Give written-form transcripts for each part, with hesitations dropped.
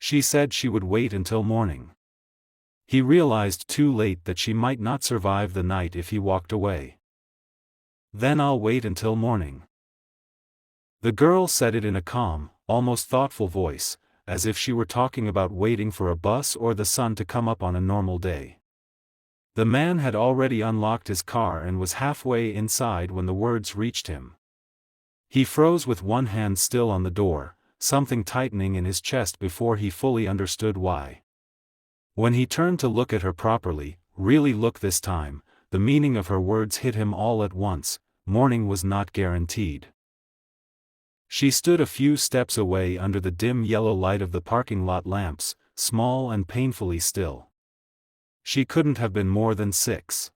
She said she would wait until morning. He realized too late that she might not survive the night if he walked away. Then I'll wait until morning. The girl said it in a calm, almost thoughtful voice, as if she were talking about waiting for a bus or the sun to come up on a normal day. The man had already unlocked his car and was halfway inside when the words reached him. He froze with one hand still on the door, something tightening in his chest before he fully understood why. When he turned to look at her properly, really look this time, the meaning of her words hit him all at once: morning was not guaranteed. She stood a few steps away under the dim yellow light of the parking lot lamps, small and painfully still. She couldn't have been more than 6.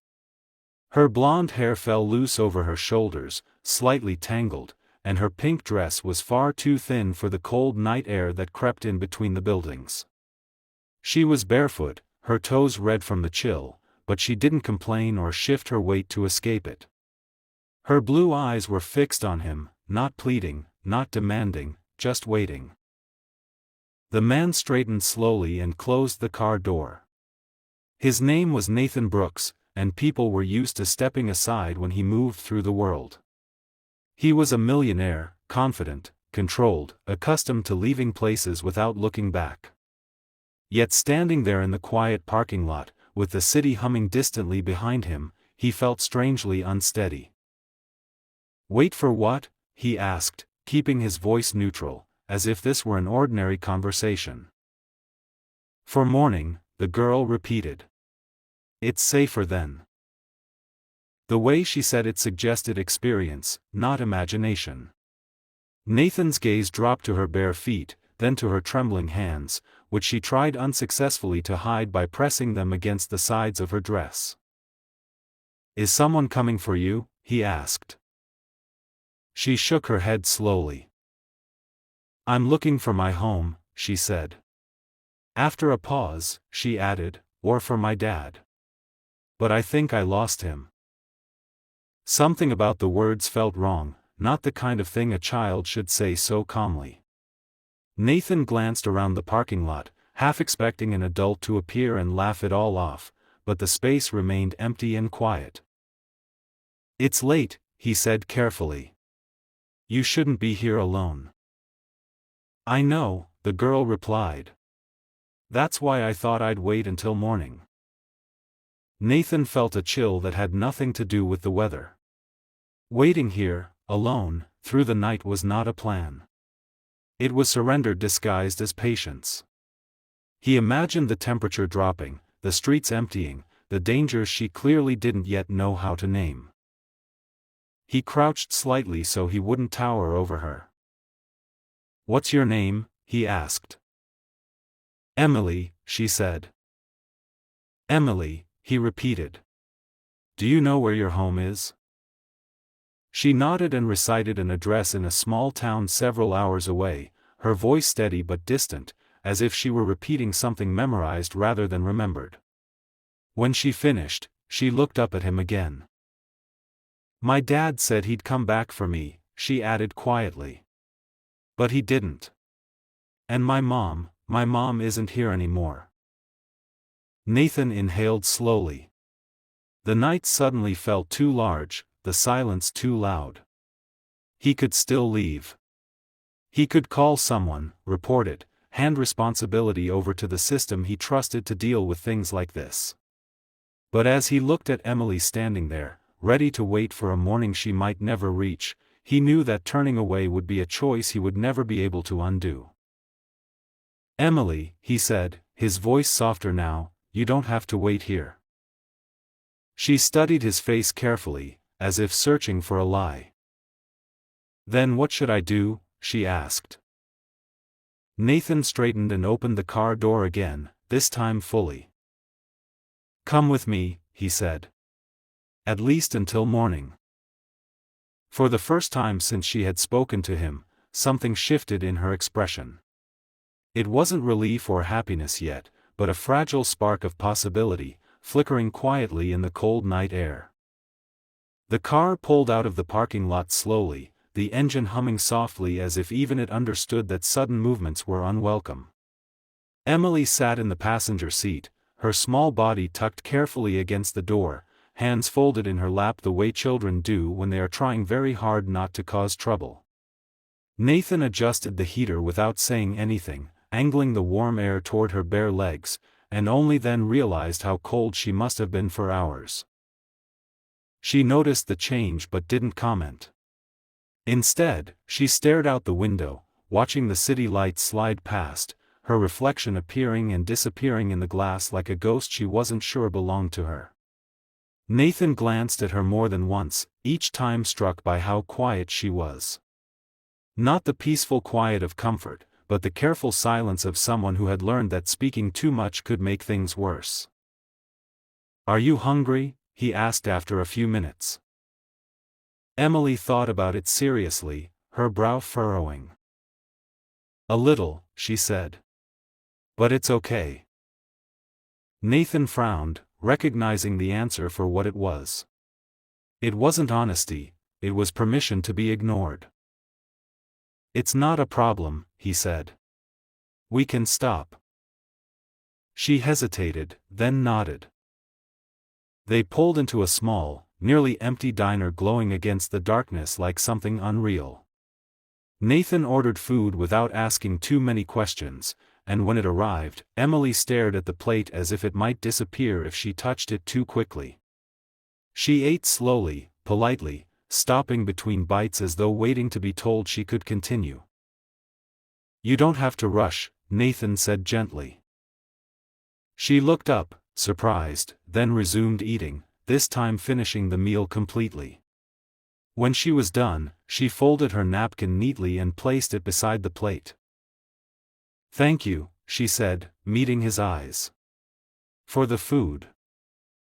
Her blonde hair fell loose over her shoulders, slightly tangled, and her pink dress was far too thin for the cold night air that crept in between the buildings. She was barefoot, her toes red from the chill, but she didn't complain or shift her weight to escape it. Her blue eyes were fixed on him, not pleading, not demanding, just waiting. The man straightened slowly and closed the car door. His name was Nathan Brooks, and people were used to stepping aside when he moved through the world. He was a millionaire, confident, controlled, accustomed to leaving places without looking back. Yet standing there in the quiet parking lot, with the city humming distantly behind him, he felt strangely unsteady. "Wait for what?" he asked, keeping his voice neutral, as if this were an ordinary conversation. "For morning," the girl repeated. "It's safer then." The way she said it suggested experience, not imagination. Nathan's gaze dropped to her bare feet, then to her trembling hands, which she tried unsuccessfully to hide by pressing them against the sides of her dress. "Is someone coming for you?" he asked. She shook her head slowly. "I'm looking for my home," she said. After a pause, she added, "or for my dad. But I think I lost him." Something about the words felt wrong, not the kind of thing a child should say so calmly. Nathan glanced around the parking lot, half expecting an adult to appear and laugh it all off, but the space remained empty and quiet. "It's late," he said carefully. "You shouldn't be here alone." "I know," the girl replied. "That's why I thought I'd wait until morning." Nathan felt a chill that had nothing to do with the weather. Waiting here, alone, through the night was not a plan. It was surrender disguised as patience. He imagined the temperature dropping, the streets emptying, the dangers she clearly didn't yet know how to name. He crouched slightly so he wouldn't tower over her. "What's your name?" he asked. "Emily," she said. "Emily," he repeated. "Do you know where your home is?" She nodded and recited an address in a small town several hours away, her voice steady but distant, as if she were repeating something memorized rather than remembered. When she finished, she looked up at him again. "My dad said he'd come back for me," she added quietly. "But he didn't. And my mom isn't here anymore." Nathan inhaled slowly. The night suddenly felt too large, the silence too loud. He could still leave. He could call someone, report it, hand responsibility over to the system he trusted to deal with things like this. But as he looked at Emily standing there, ready to wait for a morning she might never reach, he knew that turning away would be a choice he would never be able to undo. "Emily," he said, his voice softer now, "you don't have to wait here." She studied his face carefully, as if searching for a lie. "Then what should I do?" she asked. Nathan straightened and opened the car door again, this time fully. "Come with me," he said. "At least until morning." For the first time since she had spoken to him, something shifted in her expression. It wasn't relief or happiness yet, but a fragile spark of possibility, flickering quietly in the cold night air. The car pulled out of the parking lot slowly, the engine humming softly as if even it understood that sudden movements were unwelcome. Emily sat in the passenger seat, her small body tucked carefully against the door, hands folded in her lap the way children do when they are trying very hard not to cause trouble. Nathan adjusted the heater without saying anything, angling the warm air toward her bare legs, and only then realized how cold she must have been for hours. She noticed the change but didn't comment. Instead, she stared out the window, watching the city lights slide past, her reflection appearing and disappearing in the glass like a ghost she wasn't sure belonged to her. Nathan glanced at her more than once, each time struck by how quiet she was. Not the peaceful quiet of comfort, but the careful silence of someone who had learned that speaking too much could make things worse. "Are you hungry?" he asked after a few minutes. Emily thought about it seriously, her brow furrowing. "A little," she said. "But it's okay." Nathan frowned, recognizing the answer for what it was. It wasn't honesty, it was permission to be ignored. "It's not a problem," he said. "We can stop." She hesitated, then nodded. They pulled into a small, nearly empty diner glowing against the darkness like something unreal. Nathan ordered food without asking too many questions, and when it arrived, Emily stared at the plate as if it might disappear if she touched it too quickly. She ate slowly, politely, stopping between bites as though waiting to be told she could continue. "You don't have to rush," Nathan said gently. She looked up, surprised, then resumed eating, this time finishing the meal completely. When she was done, she folded her napkin neatly and placed it beside the plate. "Thank you," she said, meeting his eyes. "For the food.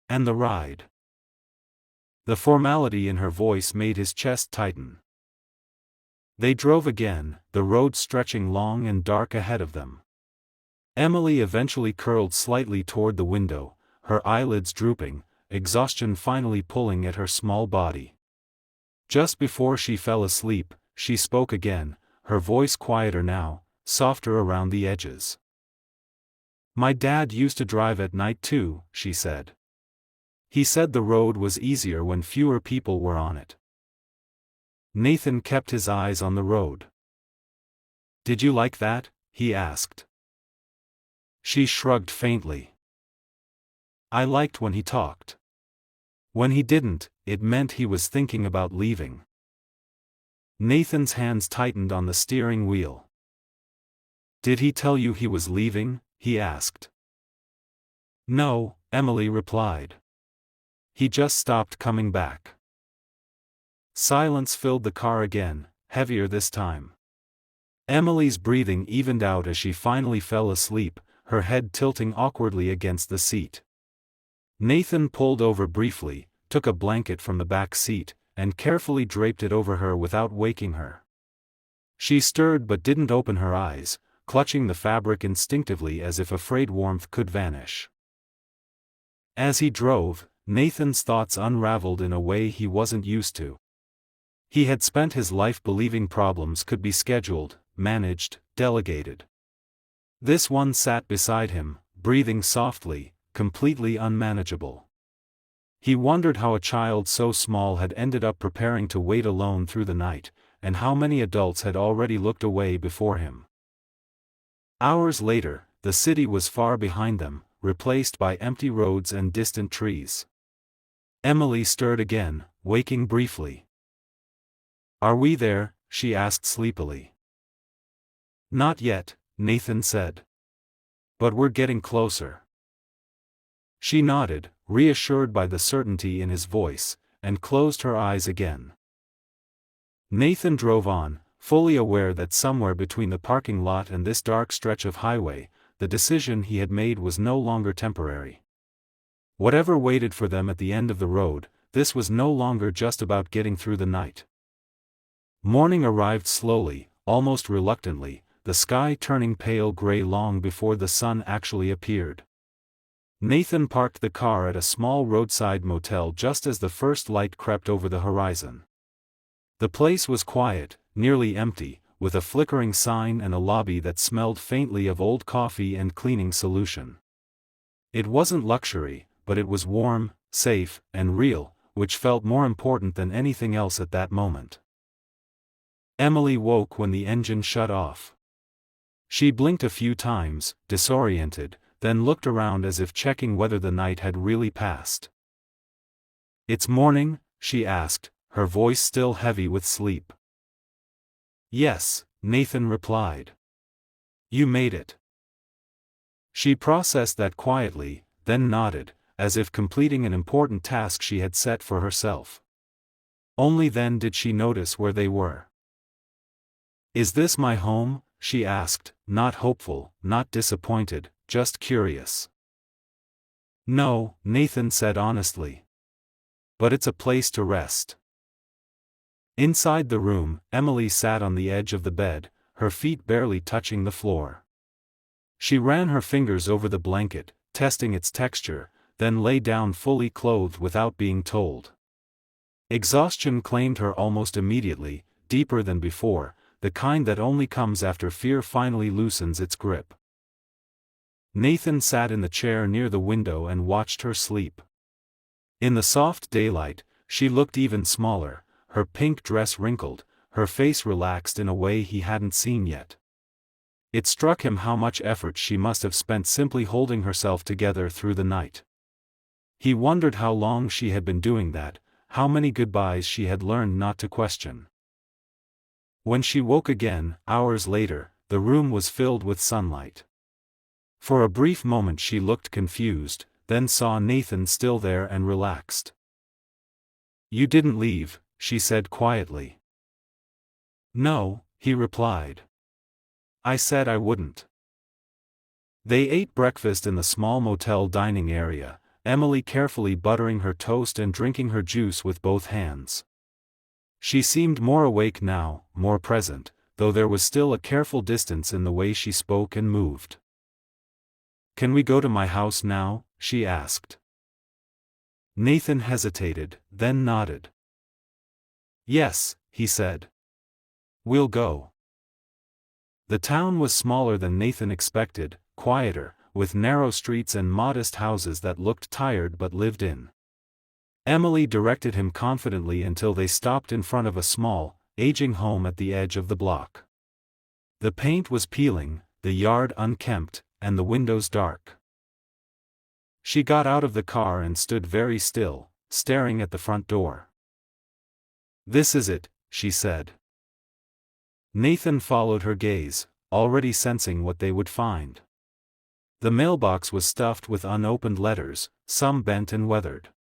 And the ride." The formality in her voice made his chest tighten. They drove again, the road stretching long and dark ahead of them. Emily eventually curled slightly toward the window, her eyelids drooping, exhaustion finally pulling at her small body. Just before she fell asleep, she spoke again, her voice quieter now, softer around the edges. "My dad used to drive at night too," she said. "He said the road was easier when fewer people were on it." Nathan kept his eyes on the road. "Did you like that?" he asked. She shrugged faintly. "I liked when he talked. When he didn't, it meant he was thinking about leaving." Nathan's hands tightened on the steering wheel. "Did he tell you he was leaving?" he asked. "No," Emily replied. "He just stopped coming back." Silence filled the car again, heavier this time. Emily's breathing evened out as she finally fell asleep, her head tilting awkwardly against the seat. Nathan pulled over briefly, took a blanket from the back seat, and carefully draped it over her without waking her. She stirred but didn't open her eyes, clutching the fabric instinctively as if afraid warmth could vanish. As he drove, Nathan's thoughts unraveled in a way he wasn't used to. He had spent his life believing problems could be scheduled, managed, delegated. This one sat beside him, breathing softly, completely unmanageable. He wondered how a child so small had ended up preparing to wait alone through the night, and how many adults had already looked away before him. Hours later, the city was far behind them, replaced by empty roads and distant trees. Emily stirred again, waking briefly. "Are we there?" she asked sleepily. "Not yet," Nathan said. "But we're getting closer." She nodded, reassured by the certainty in his voice, and closed her eyes again. Nathan drove on, fully aware that somewhere between the parking lot and this dark stretch of highway, the decision he had made was no longer temporary. Whatever waited for them at the end of the road, this was no longer just about getting through the night. Morning arrived slowly, almost reluctantly, the sky turning pale gray long before the sun actually appeared. Nathan parked the car at a small roadside motel just as the first light crept over the horizon. The place was quiet, nearly empty, with a flickering sign and a lobby that smelled faintly of old coffee and cleaning solution. It wasn't luxury, but it was warm, safe, and real, which felt more important than anything else at that moment. Emily woke when the engine shut off. She blinked a few times, disoriented, then looked around as if checking whether the night had really passed. "It's morning?" she asked, her voice still heavy with sleep. "Yes," Nathan replied. "You made it." She processed that quietly, then nodded, as if completing an important task she had set for herself. Only then did she notice where they were. "Is this my home?" she asked, not hopeful, not disappointed, just curious. "No," Nathan said honestly. "But it's a place to rest." Inside the room, Emily sat on the edge of the bed, her feet barely touching the floor. She ran her fingers over the blanket, testing its texture, then lay down fully clothed without being told. Exhaustion claimed her almost immediately, deeper than before, the kind that only comes after fear finally loosens its grip. Nathan sat in the chair near the window and watched her sleep. In the soft daylight, she looked even smaller, her pink dress wrinkled, her face relaxed in a way he hadn't seen yet. It struck him how much effort she must have spent simply holding herself together through the night. He wondered how long she had been doing that, how many goodbyes she had learned not to question. When she woke again, hours later, the room was filled with sunlight. For a brief moment she looked confused, then saw Nathan still there and relaxed. "You didn't leave," she said quietly. "No," he replied. "I said I wouldn't." They ate breakfast in the small motel dining area, Emily carefully buttering her toast and drinking her juice with both hands. She seemed more awake now, more present, though there was still a careful distance in the way she spoke and moved. "Can we go to my house now?" she asked. Nathan hesitated, then nodded. "Yes," he said. "We'll go." The town was smaller than Nathan expected, quieter, with narrow streets and modest houses that looked tired but lived in. Emily directed him confidently until they stopped in front of a small, aging home at the edge of the block. The paint was peeling, the yard unkempt, and the windows dark. She got out of the car and stood very still, staring at the front door. "This is it," she said. Nathan followed her gaze, already sensing what they would find. The mailbox was stuffed with unopened letters, some bent and weathered.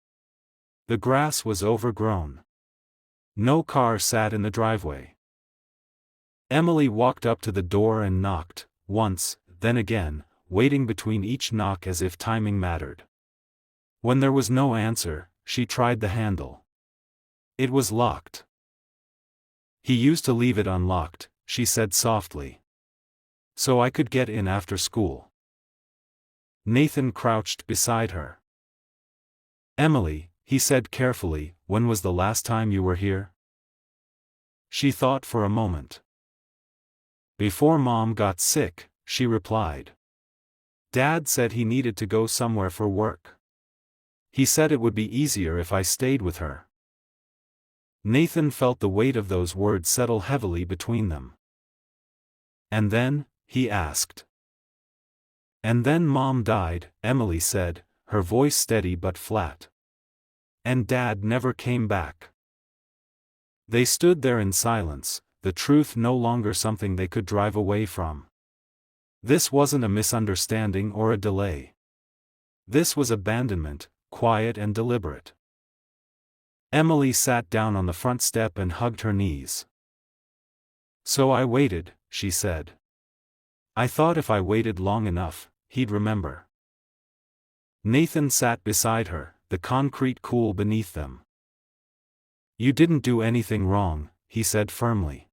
The grass was overgrown. No car sat in the driveway. Emily walked up to the door and knocked, once, then again, waiting between each knock as if timing mattered. When there was no answer, she tried the handle. It was locked. "He used to leave it unlocked," she said softly. "So I could get in after school." Nathan crouched beside her. "Emily," he said carefully, "when was the last time you were here?" She thought for a moment. "Before Mom got sick," she replied. "Dad said he needed to go somewhere for work. He said it would be easier if I stayed with her." Nathan felt the weight of those words settle heavily between them. "And then?" he asked. "And then Mom died," Emily said, her voice steady but flat. "And Dad never came back." They stood there in silence, the truth no longer something they could drive away from. This wasn't a misunderstanding or a delay. This was abandonment, quiet and deliberate. Emily sat down on the front step and hugged her knees. "So I waited," she said. "I thought if I waited long enough, he'd remember." Nathan sat beside her, the concrete cool beneath them. "You didn't do anything wrong," he said firmly.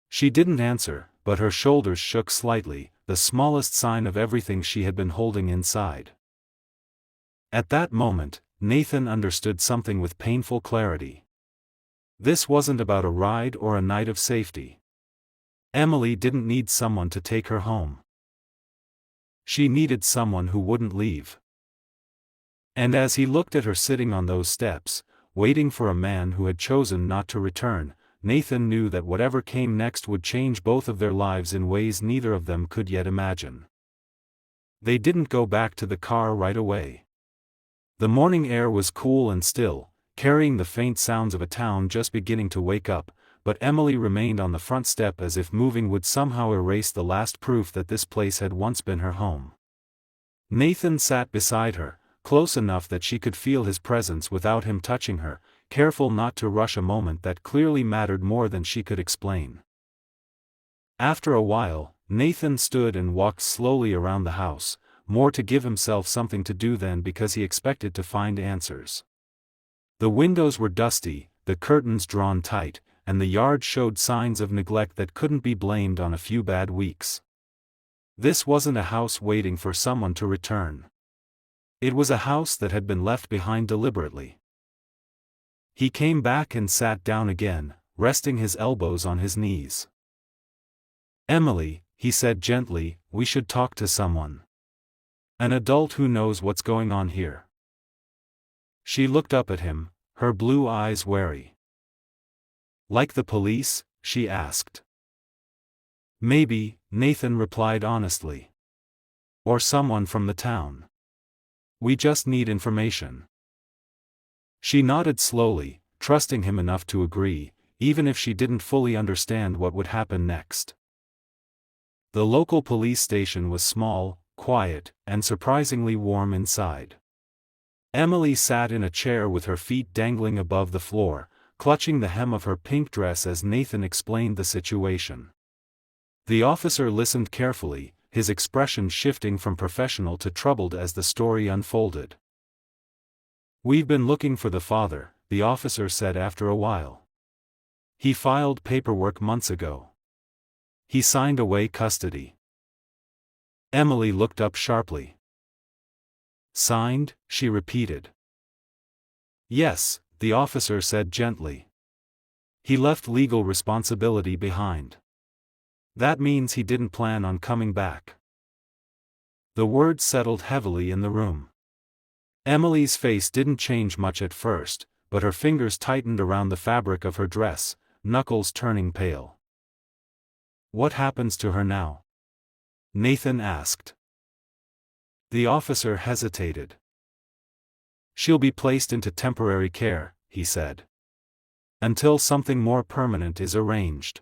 She didn't answer, but her shoulders shook slightly, the smallest sign of everything she had been holding inside. At that moment, Nathan understood something with painful clarity. This wasn't about a ride or a night of safety. Emily didn't need someone to take her home. She needed someone who wouldn't leave. And as he looked at her sitting on those steps, waiting for a man who had chosen not to return, Nathan knew that whatever came next would change both of their lives in ways neither of them could yet imagine. They didn't go back to the car right away. The morning air was cool and still, carrying the faint sounds of a town just beginning to wake up, but Emily remained on the front step as if moving would somehow erase the last proof that this place had once been her home. Nathan sat beside her, close enough that she could feel his presence without him touching her, careful not to rush a moment that clearly mattered more than she could explain. After a while, Nathan stood and walked slowly around the house, more to give himself something to do than because he expected to find answers. The windows were dusty, the curtains drawn tight, and the yard showed signs of neglect that couldn't be blamed on a few bad weeks. This wasn't a house waiting for someone to return. It was a house that had been left behind deliberately. He came back and sat down again, resting his elbows on his knees. "Emily," he said gently, "we should talk to someone. An adult who knows what's going on here." She looked up at him, her blue eyes wary. "Like the police?" she asked. "Maybe," Nathan replied honestly. "Or someone from the town. We just need information." She nodded slowly, trusting him enough to agree, even if she didn't fully understand what would happen next. The local police station was small, quiet, and surprisingly warm inside. Emily sat in a chair with her feet dangling above the floor, clutching the hem of her pink dress as Nathan explained the situation. The officer listened carefully, his expression shifting from professional to troubled as the story unfolded. "We've been looking for the father," the officer said after a while. "He filed paperwork months ago. He signed away custody." Emily looked up sharply. "Signed?" she repeated. "Yes," the officer said gently. "He left legal responsibility behind. That means he didn't plan on coming back." The words settled heavily in the room. Emily's face didn't change much at first, but her fingers tightened around the fabric of her dress, knuckles turning pale. "What happens to her now?" Nathan asked. The officer hesitated. "She'll be placed into temporary care," he said. "Until something more permanent is arranged."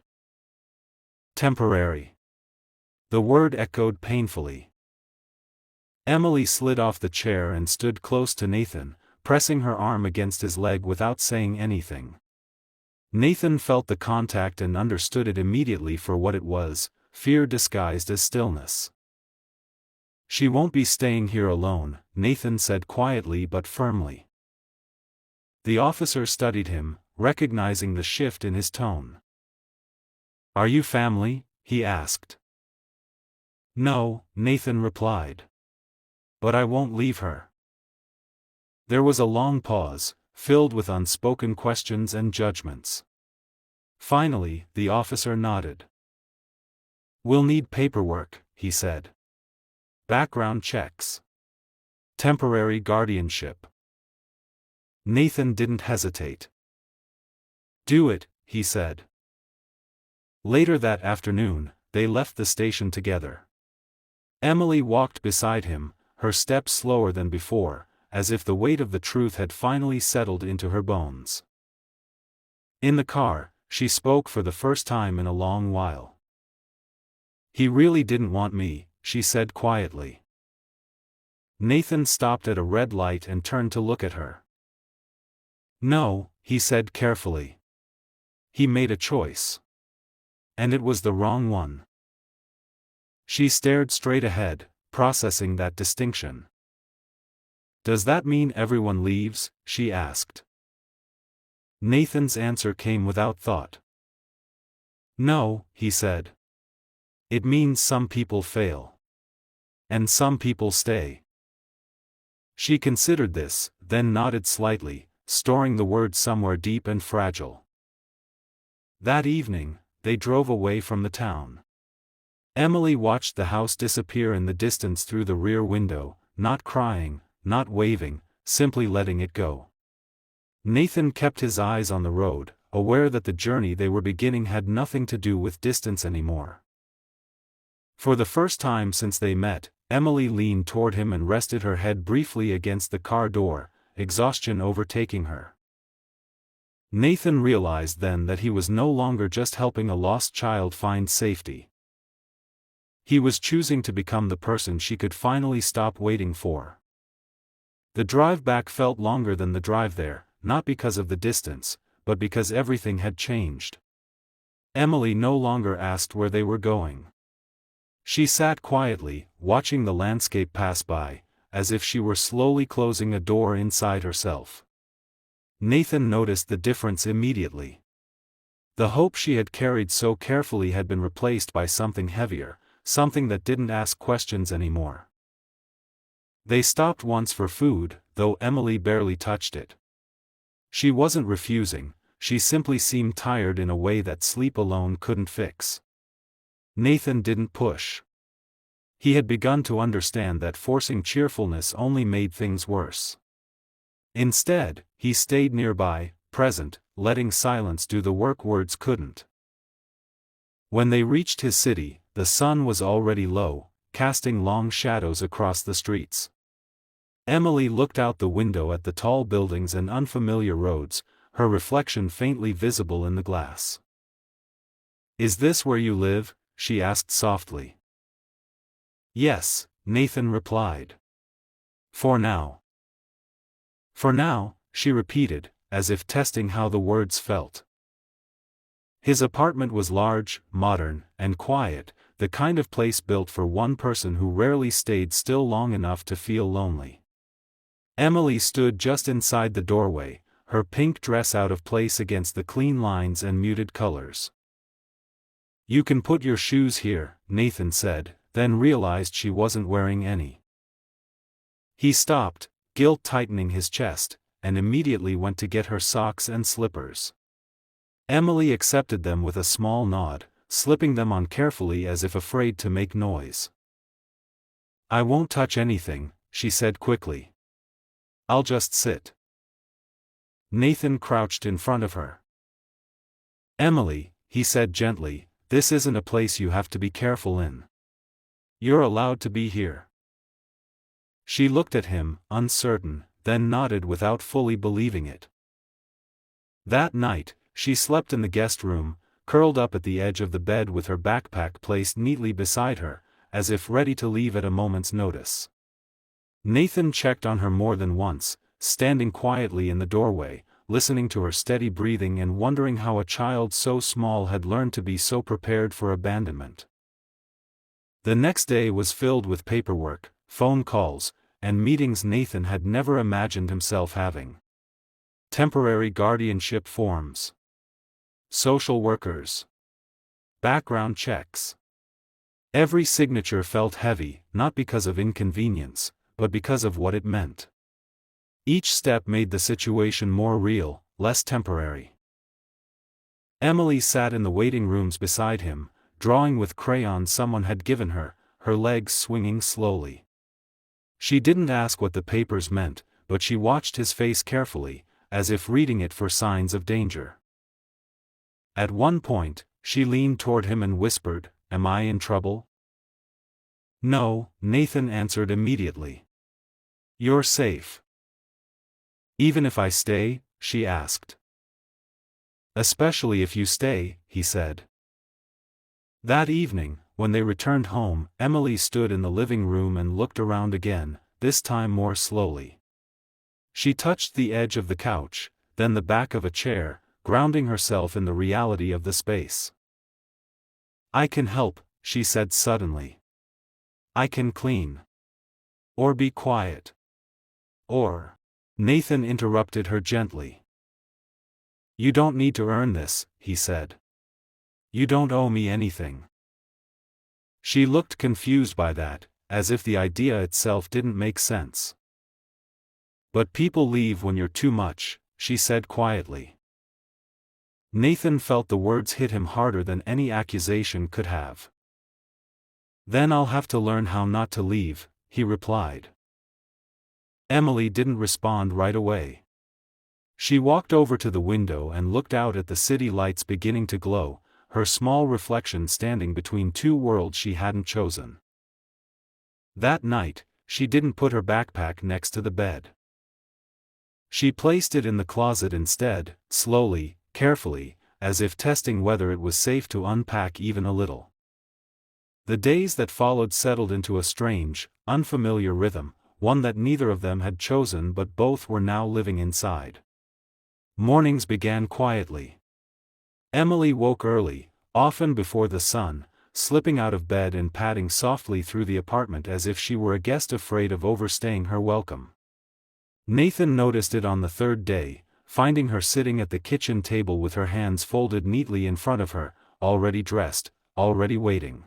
Temporary. The word echoed painfully. Emily slid off the chair and stood close to Nathan, pressing her arm against his leg without saying anything. Nathan felt the contact and understood it immediately for what it was, fear disguised as stillness. "She won't be staying here alone," Nathan said quietly but firmly. The officer studied him, recognizing the shift in his tone. "Are you family?" he asked. "No," Nathan replied. "But I won't leave her." There was a long pause, filled with unspoken questions and judgments. Finally, the officer nodded. "We'll need paperwork," he said. "Background checks. Temporary guardianship." Nathan didn't hesitate. "Do it," he said. Later that afternoon, they left the station together. Emily walked beside him, her steps slower than before, as if the weight of the truth had finally settled into her bones. In the car, she spoke for the first time in a long while. "He really didn't want me," she said quietly. Nathan stopped at a red light and turned to look at her. "No," he said carefully. "He made a choice. And it was the wrong one." She stared straight ahead, processing that distinction. "Does that mean everyone leaves?" she asked. Nathan's answer came without thought. "No," he said. "It means some people fail. And some people stay." She considered this, then nodded slightly, storing the word somewhere deep and fragile. That evening, they drove away from the town. Emily watched the house disappear in the distance through the rear window, not crying, not waving, simply letting it go. Nathan kept his eyes on the road, aware that the journey they were beginning had nothing to do with distance anymore. For the first time since they met, Emily leaned toward him and rested her head briefly against the car door, exhaustion overtaking her. Nathan realized then that he was no longer just helping a lost child find safety. He was choosing to become the person she could finally stop waiting for. The drive back felt longer than the drive there, not because of the distance, but because everything had changed. Emily no longer asked where they were going. She sat quietly, watching the landscape pass by, as if she were slowly closing a door inside herself. Nathan noticed the difference immediately. The hope she had carried so carefully had been replaced by something heavier, something that didn't ask questions anymore. They stopped once for food, though Emily barely touched it. She wasn't refusing, she simply seemed tired in a way that sleep alone couldn't fix. Nathan didn't push. He had begun to understand that forcing cheerfulness only made things worse. Instead, he stayed nearby, present, letting silence do the work words couldn't. When they reached his city, the sun was already low, casting long shadows across the streets. Emily looked out the window at the tall buildings and unfamiliar roads, her reflection faintly visible in the glass. "Is this where you live?" she asked softly. "Yes," Nathan replied. "For now." "For now," she repeated, as if testing how the words felt. His apartment was large, modern, and quiet, the kind of place built for one person who rarely stayed still long enough to feel lonely. Emily stood just inside the doorway, her pink dress out of place against the clean lines and muted colors. "You can put your shoes here," Nathan said, then realized she wasn't wearing any. He stopped, guilt tightening his chest, and immediately went to get her socks and slippers. Emily accepted them with a small nod, slipping them on carefully as if afraid to make noise. "I won't touch anything," she said quickly. "I'll just sit." Nathan crouched in front of her. "Emily," he said gently, "this isn't a place you have to be careful in. You're allowed to be here." She looked at him, uncertain, then nodded without fully believing it. That night, she slept in the guest room, curled up at the edge of the bed with her backpack placed neatly beside her, as if ready to leave at a moment's notice. Nathan checked on her more than once, standing quietly in the doorway, listening to her steady breathing and wondering how a child so small had learned to be so prepared for abandonment. The next day was filled with paperwork, phone calls, and meetings Nathan had never imagined himself having. Temporary guardianship forms. Social workers. Background checks. Every signature felt heavy, not because of inconvenience, but because of what it meant. Each step made the situation more real, less temporary. Emily sat in the waiting rooms beside him, drawing with crayons someone had given her, her legs swinging slowly. She didn't ask what the papers meant, but she watched his face carefully, as if reading it for signs of danger. At one point, she leaned toward him and whispered, "Am I in trouble?" "No," Nathan answered immediately. "You're safe." "Even if I stay?" she asked. "Especially if you stay," he said. That evening, when they returned home, Emily stood in the living room and looked around again, this time more slowly. She touched the edge of the couch, then the back of a chair, grounding herself in the reality of the space. "I can help," she said suddenly. "I can clean. Or be quiet. Or..." Nathan interrupted her gently. "You don't need to earn this," he said. "You don't owe me anything." She looked confused by that, as if the idea itself didn't make sense. "But people leave when you're too much," she said quietly. Nathan felt the words hit him harder than any accusation could have. "Then I'll have to learn how not to leave," he replied. Emily didn't respond right away. She walked over to the window and looked out at the city lights beginning to glow, her small reflection standing between two worlds she hadn't chosen. That night, she didn't put her backpack next to the bed. She placed it in the closet instead, slowly, carefully, as if testing whether it was safe to unpack even a little. The days that followed settled into a strange, unfamiliar rhythm, one that neither of them had chosen but both were now living inside. Mornings began quietly. Emily woke early, often before the sun, slipping out of bed and padding softly through the apartment as if she were a guest afraid of overstaying her welcome. Nathan noticed it on the third day, finding her sitting at the kitchen table with her hands folded neatly in front of her, already dressed, already waiting.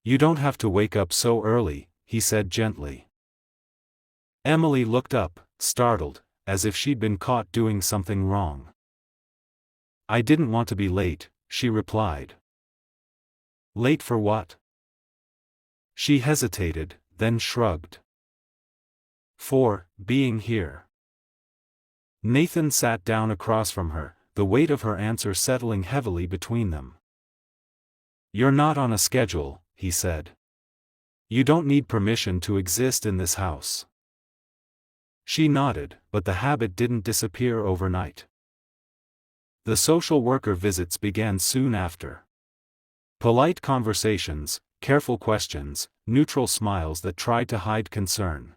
"You don't have to wake up so early," he said gently. Emily looked up, startled, as if she'd been caught doing something wrong. "I didn't want to be late," she replied. "Late for what?" She hesitated, then shrugged. "For being here." Nathan sat down across from her, the weight of her answer settling heavily between them. "You're not on a schedule," he said. "You don't need permission to exist in this house." She nodded, but the habit didn't disappear overnight. The social worker visits began soon after. Polite conversations, careful questions, neutral smiles that tried to hide concern.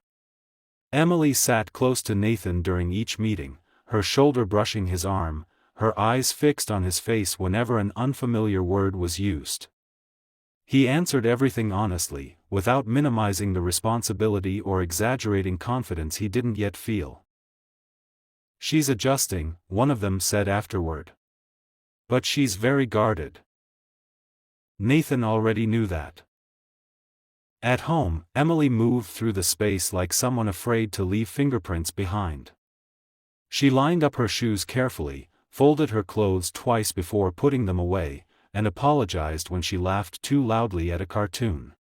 Emily sat close to Nathan during each meeting, her shoulder brushing his arm, her eyes fixed on his face whenever an unfamiliar word was used. He answered everything honestly, without minimizing the responsibility or exaggerating confidence he didn't yet feel. "She's adjusting," one of them said afterward. "But she's very guarded." Nathan already knew that. At home, Emily moved through the space like someone afraid to leave fingerprints behind. She lined up her shoes carefully, folded her clothes twice before putting them away, and apologized when she laughed too loudly at a cartoon.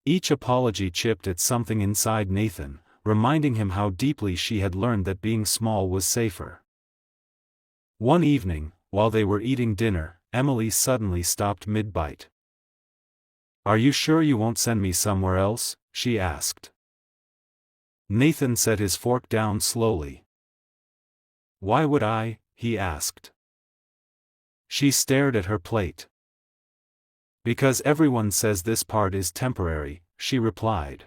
Each apology chipped at something inside Nathan, reminding him how deeply she had learned that being small was safer. One evening, while they were eating dinner, Emily suddenly stopped mid-bite. "Are you sure you won't send me somewhere else?" she asked. Nathan set his fork down slowly. "Why would I?" he asked. She stared at her plate. "Because everyone says this part is temporary," she replied.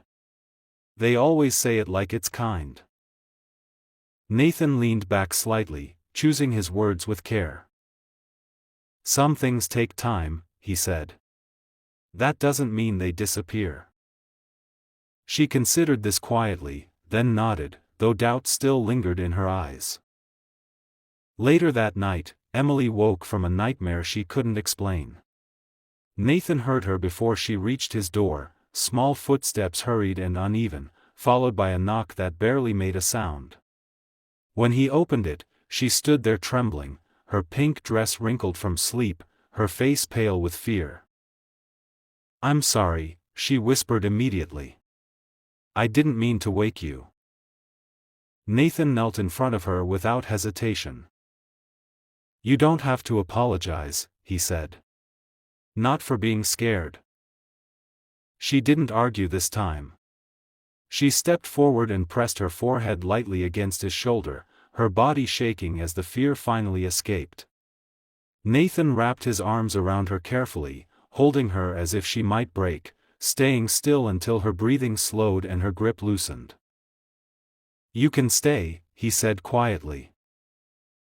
"They always say it like it's kind." Nathan leaned back slightly, choosing his words with care. "Some things take time," he said. "That doesn't mean they disappear." She considered this quietly, then nodded, though doubt still lingered in her eyes. Later that night, Emily woke from a nightmare she couldn't explain. Nathan heard her before she reached his door, small footsteps hurried and uneven, followed by a knock that barely made a sound. When he opened it, she stood there trembling, her pink dress wrinkled from sleep, her face pale with fear. "I'm sorry," she whispered immediately. "I didn't mean to wake you." Nathan knelt in front of her without hesitation. "You don't have to apologize," he said. "Not for being scared." She didn't argue this time. She stepped forward and pressed her forehead lightly against his shoulder, her body shaking as the fear finally escaped. Nathan wrapped his arms around her carefully, holding her as if she might break, staying still until her breathing slowed and her grip loosened. "You can stay," he said quietly.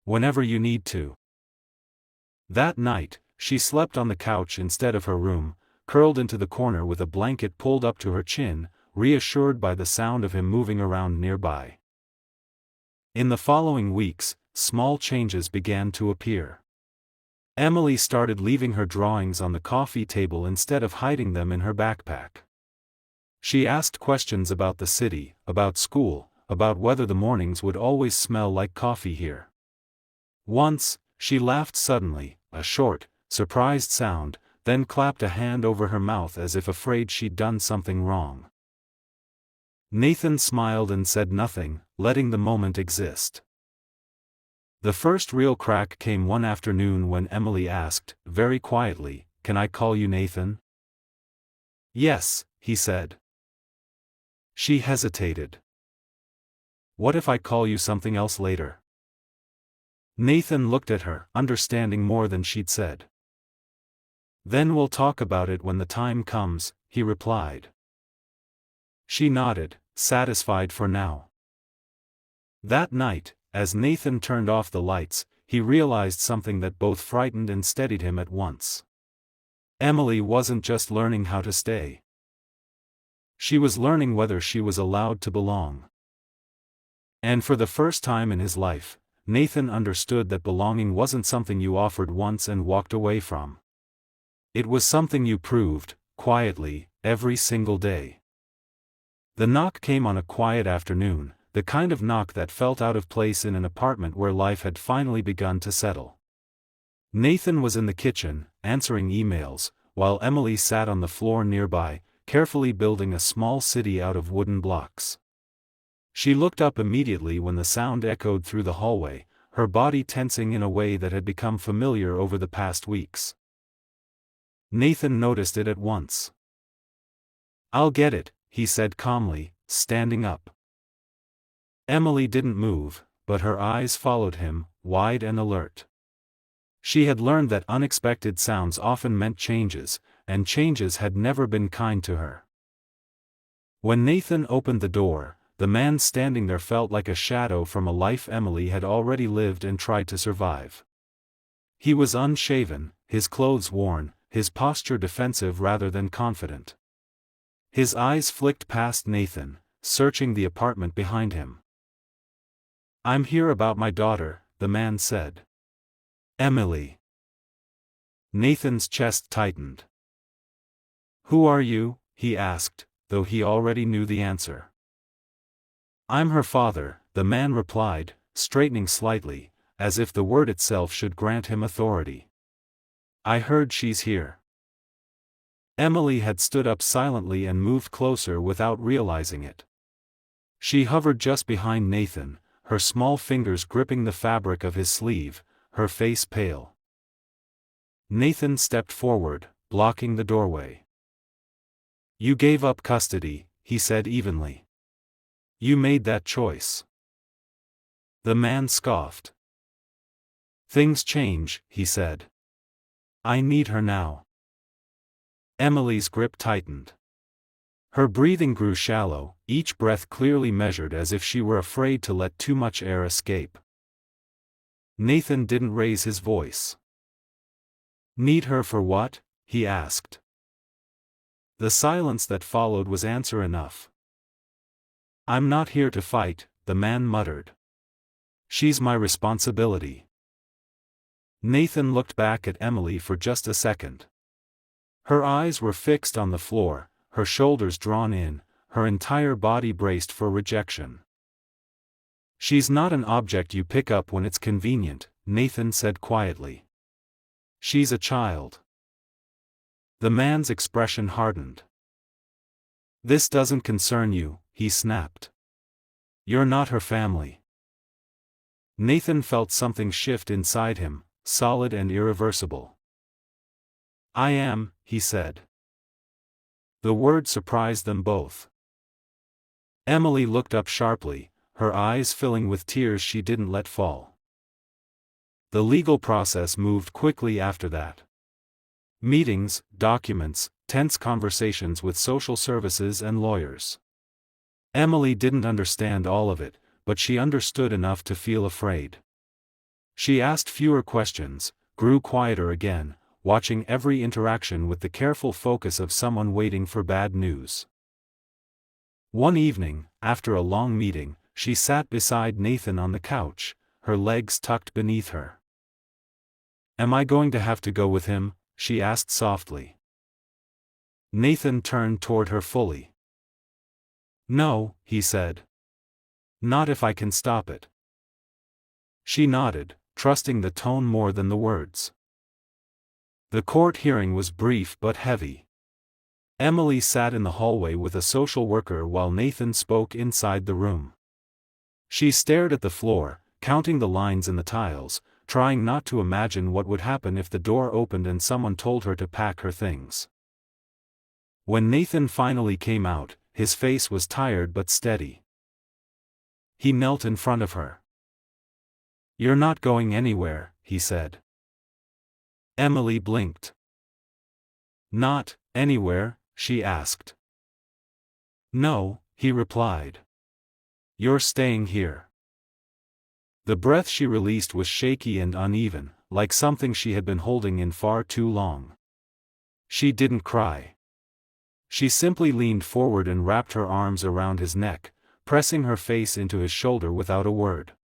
"Whenever you need to." That night, she slept on the couch instead of her room, curled into the corner with a blanket pulled up to her chin, reassured by the sound of him moving around nearby. In the following weeks, small changes began to appear. Emily started leaving her drawings on the coffee table instead of hiding them in her backpack. She asked questions about the city, about school, about whether the mornings would always smell like coffee here. Once, She laughed suddenly, a short, surprised sound, then clapped a hand over her mouth as if afraid she'd done something wrong. Nathan smiled and said nothing, letting the moment exist. The first real crack came one afternoon when Emily asked, very quietly, "Can I call you Nathan?" "Yes," he said. She hesitated. "What if I call you something else later?" Nathan looked at her, understanding more than she'd said. "Then we'll talk about it when the time comes," he replied. She nodded, satisfied for now. That night, as Nathan turned off the lights, he realized something that both frightened and steadied him at once. Emily wasn't just learning how to stay. She was learning whether she was allowed to belong. And for the first time in his life, Nathan understood that belonging wasn't something you offered once and walked away from. It was something you proved, quietly, every single day. The knock came on a quiet afternoon, the kind of knock that felt out of place in an apartment where life had finally begun to settle. Nathan was in the kitchen, answering emails, while Emily sat on the floor nearby, carefully building a small city out of wooden blocks. She looked up immediately when the sound echoed through the hallway, her body tensing in a way that had become familiar over the past weeks. Nathan noticed it at once. "I'll get it," he said calmly, standing up. Emily didn't move, but her eyes followed him, wide and alert. She had learned that unexpected sounds often meant changes, and changes had never been kind to her. When Nathan opened the door, the man standing there felt like a shadow from a life Emily had already lived and tried to survive. He was unshaven, his clothes worn, his posture defensive rather than confident. His eyes flicked past Nathan, searching the apartment behind him. "I'm here about my daughter," the man said. "Emily." Nathan's chest tightened. "Who are you?" he asked, though he already knew the answer. "I'm her father," the man replied, straightening slightly, as if the word itself should grant him authority. "I heard she's here." Emily had stood up silently and moved closer without realizing it. She hovered just behind Nathan, her small fingers gripping the fabric of his sleeve, her face pale. Nathan stepped forward, blocking the doorway. "You gave up custody," he said evenly. "You made that choice." The man scoffed. "Things change," he said. "I need her now." Emily's grip tightened. Her breathing grew shallow, each breath clearly measured as if she were afraid to let too much air escape. Nathan didn't raise his voice. "Need her for what?" he asked. The silence that followed was answer enough. "I'm not here to fight," the man muttered. "She's my responsibility." Nathan looked back at Emily for just a second. Her eyes were fixed on the floor, her shoulders drawn in, her entire body braced for rejection. "She's not an object you pick up when it's convenient," Nathan said quietly. "She's a child." The man's expression hardened. "This doesn't concern you," he snapped. "You're not her family." Nathan felt something shift inside him, solid and irreversible. "I am," he said. The word surprised them both. Emily looked up sharply, her eyes filling with tears she didn't let fall. The legal process moved quickly after that. Meetings, documents, tense conversations with social services and lawyers. Emily didn't understand all of it, but she understood enough to feel afraid. She asked fewer questions, grew quieter again, watching every interaction with the careful focus of someone waiting for bad news. One evening, after a long meeting, she sat beside Nathan on the couch, her legs tucked beneath her. "Am I going to have to go with him?" she asked softly. Nathan turned toward her fully. "No," he said. "Not if I can stop it." She nodded, trusting the tone more than the words. The court hearing was brief but heavy. Emily sat in the hallway with a social worker while Nathan spoke inside the room. She stared at the floor, counting the lines in the tiles, trying not to imagine what would happen if the door opened and someone told her to pack her things. When Nathan finally came out, his face was tired but steady. He knelt in front of her. "You're not going anywhere," he said. Emily blinked. "Not anywhere?" she asked. "No," he replied. "You're staying here." The breath she released was shaky and uneven, like something she had been holding in far too long. She didn't cry. She simply leaned forward and wrapped her arms around his neck, pressing her face into his shoulder without a word.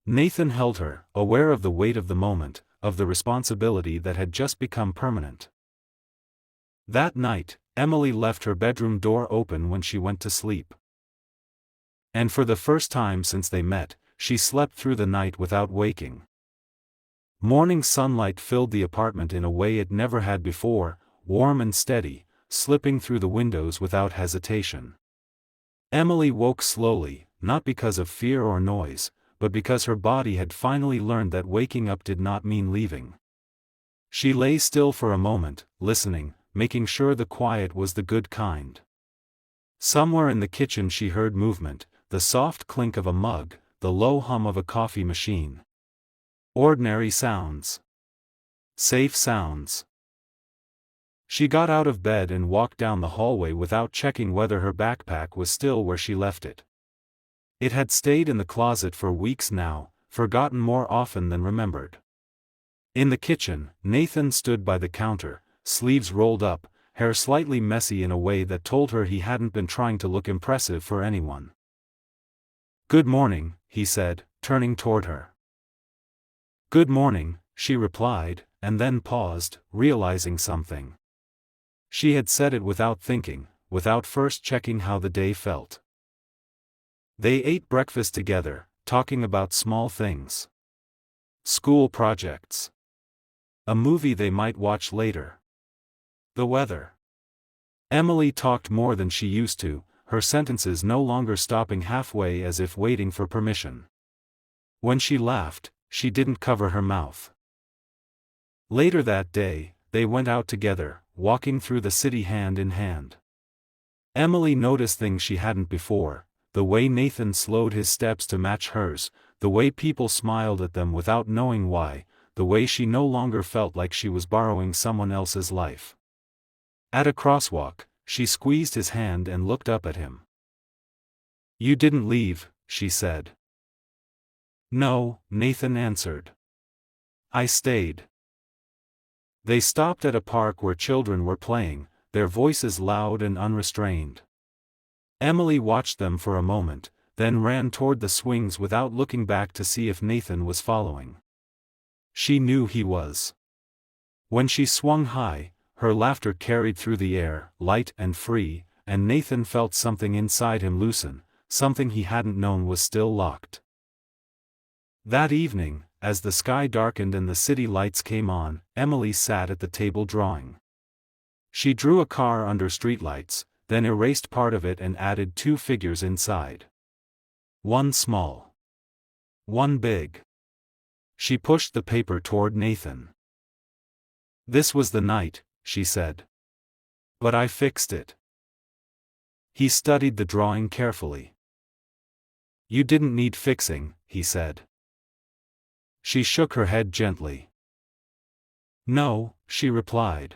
Nathan held her, aware of the weight of the moment, of the responsibility that had just become permanent. That night, Emily left her bedroom door open when she went to sleep. And for the first time since they met, she slept through the night without waking. Morning sunlight filled the apartment in a way it never had before, warm and steady, slipping through the windows without hesitation. Emily woke slowly, not because of fear or noise, but because her body had finally learned that waking up did not mean leaving. She lay still for a moment, listening, making sure the quiet was the good kind. Somewhere in the kitchen she heard movement, the soft clink of a mug, the low hum of a coffee machine. Ordinary sounds. Safe sounds. She got out of bed and walked down the hallway without checking whether her backpack was still where she left it. It had stayed in the closet for weeks now, forgotten more often than remembered. In the kitchen, Nathan stood by the counter, sleeves rolled up, hair slightly messy in a way that told her he hadn't been trying to look impressive for anyone. "Good morning," he said, turning toward her. "Good morning," she replied, and then paused, realizing something. She had said it without thinking, without first checking how the day felt. They ate breakfast together, talking about small things. School projects. A movie they might watch later. The weather. Emily talked more than she used to, her sentences no longer stopping halfway as if waiting for permission. When she laughed, she didn't cover her mouth. Later that day, they went out together, walking through the city hand in hand. Emily noticed things she hadn't before, the way Nathan slowed his steps to match hers, the way people smiled at them without knowing why, the way she no longer felt like she was borrowing someone else's life. At a crosswalk, she squeezed his hand and looked up at him. "You didn't leave," she said. "No," Nathan answered. "I stayed." They stopped at a park where children were playing, their voices loud and unrestrained. Emily watched them for a moment, then ran toward the swings without looking back to see if Nathan was following. She knew he was. When she swung high, her laughter carried through the air, light and free, and Nathan felt something inside him loosen, something he hadn't known was still locked. That evening, as the sky darkened and the city lights came on, Emily sat at the table drawing. She drew a car under streetlights, then erased part of it and added two figures inside. One small. One big. She pushed the paper toward Nathan. "This was the night," she said. "But I fixed it." He studied the drawing carefully. "You didn't need fixing," he said. She shook her head gently. "No," she replied.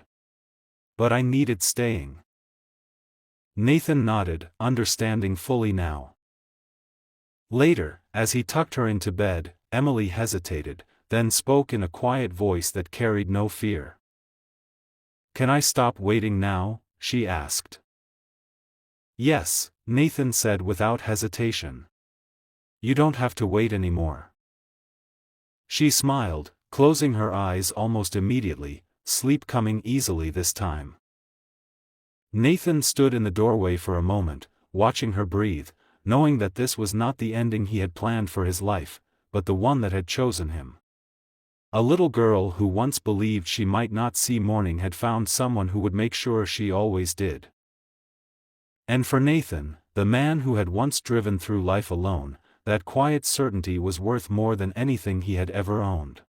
"But I needed staying." Nathan nodded, understanding fully now. Later, as he tucked her into bed, Emily hesitated, then spoke in a quiet voice that carried no fear. "Can I stop waiting now?" she asked. "Yes," Nathan said without hesitation. "You don't have to wait anymore." She smiled, closing her eyes almost immediately, sleep coming easily this time. Nathan stood in the doorway for a moment, watching her breathe, knowing that this was not the ending he had planned for his life, but the one that had chosen him. A little girl who once believed she might not see morning had found someone who would make sure she always did. And for Nathan, the man who had once driven through life alone, that quiet certainty was worth more than anything he had ever owned.